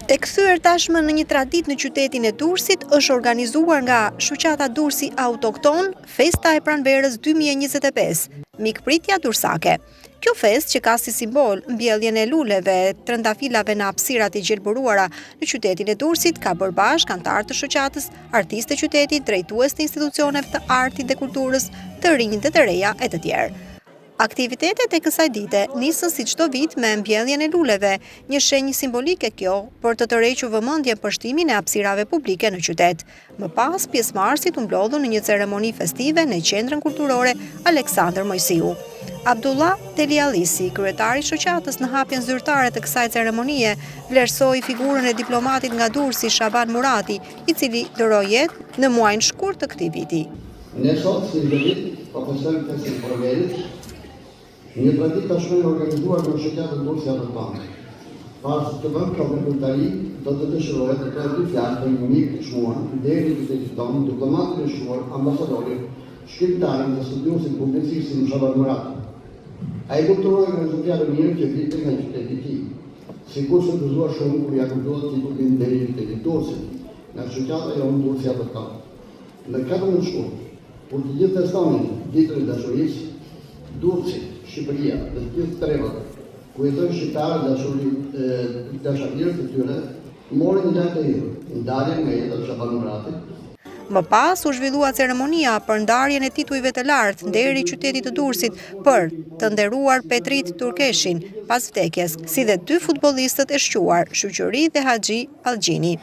E kthyer tashmë në një traditë në qytetin e Durrësit, është organizuar nga Shoqata Durrësi Autokton Festa e Pranverës 2025, Mikpritja Durrësake. Kjo festë, që ka si simbol mbjelljen e luleve, trëndafilave në hapësirat e gjelbëruara në qytetin e Durrësit, ka bërë bashkë anëtarë të shoqatës, artistë të qytetit, drejtues të institucioneve të artit dhe kulturës, të rinj dhe të reja e të tjerë. Aktivitetet e kësaj dite nisën si çdo vit me mbjelljen e luleve, një shenjë simbolike kjo për të tërhequr vëmendjen për shtimin e hapësirave publike në qytet. Më pas, pjesëmarrësit u mblodhën në një ceremoni festive në qendrën kulturore Aleksandër Mojsiu. Abdullah Teliallisi, kryetari i shoqatës, në hapjen zyrtare të kësaj ceremonie, vlerësoi figurën e diplomatit nga Durrësi Shaban Murati, i cili lëroi jetë në muajin shkurt të këtij viti. Ne sot si vit po festojmë festën e Pranverës. Një traditë tashmë e organizuar në shoqatën Durrësi Autokton. Pas të vënë komplementari, do të dëshiroj të them dy fjalë për një mik të shmuar, deri në qytetin tonë, diplomatin e shmuar, ambasadorin, shkrimtarin dhe studiosin publicistin Shaban Murati. Ai kuptoi nga rezultati mirë që vite nga qyteti i tij. Sikur se gëzuar shumë kur ja kuptoi titullin deri në qytetin Durrësit, nga shoqata jonë Durrësi Autokton. Në 4 muaj shkurt, kur të gjithë festonin ditën e dashurisë, Durrësi, Shqipëria dhe të gjithë trevat, ku jetojnë shqiptarë dashamirë të tyre, morin një lajm të hir, ndarjen nga jeta e Shaban Muratit. Më pas u zhvillua ceremonia për ndarjen e titujve të lartë deri i qytetit të Durrësit për të nderuar Petrit Turkeshin pas vdekjes, si dhe 2 futbollistët e shquar, Shoqëri dhe Haxhi Allgjini.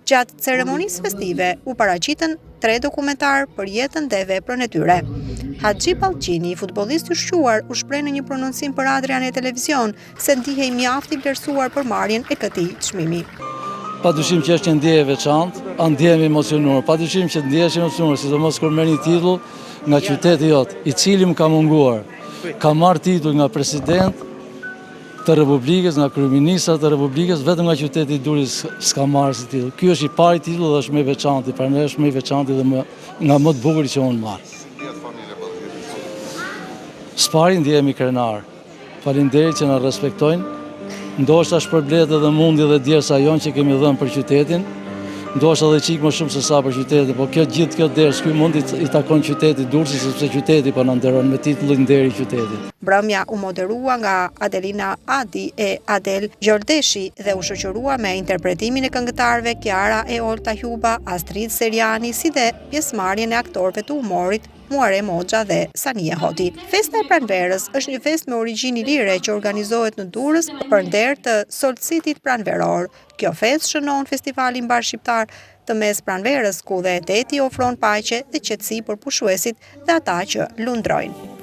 Gjatë ceremonisë festive u paraqitën 3 dokumentar për jetën dhe veprën e tyre. Haxhi Allgjini, futbollist i shquar, u shpreh në një prononcim për Adrian e televizion se ndihej mjaft i vlerësuar për marrjen e këtij çmimi. Padyshim që është një ndjenjë e veçantë, ndjehemi emocionuar. Padyshim që ndihesh emocionuar, sidomos kur merr një titull nga qyteti jot, i cili më ka munguar. Ka marrë titull nga president të Republikës, nga kryeministra të Republikës, vetëm nga qyteti i Durrësit s'ka marrë si titull. Ky është i pari titull dhe është më i veçantë, për ne është më i veçantë dhe nga më të bukur që unë marr. Spari ndjehemi krenar. Faleminderit që na respektojnë. Ndoshta shpërblet edhe mundi dhe djersa jonë që kemi dhënë për qytetin. Ndoshta edhe çik më shumë se sa për qytetin, po gjithë kjo ders, ky mundi i takon qytetit Durrësit, sepse qyteti po na nderon me titullin nderi i qytetit. Mbrëmja u moderua nga Adelina Adi e Adel Gjordeshi dhe u shoqërua me interpretimin e këngëtarëve Kiara e Olta Huba, Astrid Seriani, si dhe pjesëmarrjen e aktorëve të humorit Muharrem Hoxha dhe Sania Hoti. Festa e Pranverës është një festë me origjinë lire që organizohet në Durrës për nder të solstitit pranveror. Kjo festë shënon festivalin mbarshqiptar të mes pranverës, ku dhe deti ofron paqe dhe qetësi për pushuesit dhe ata që lundrojnë.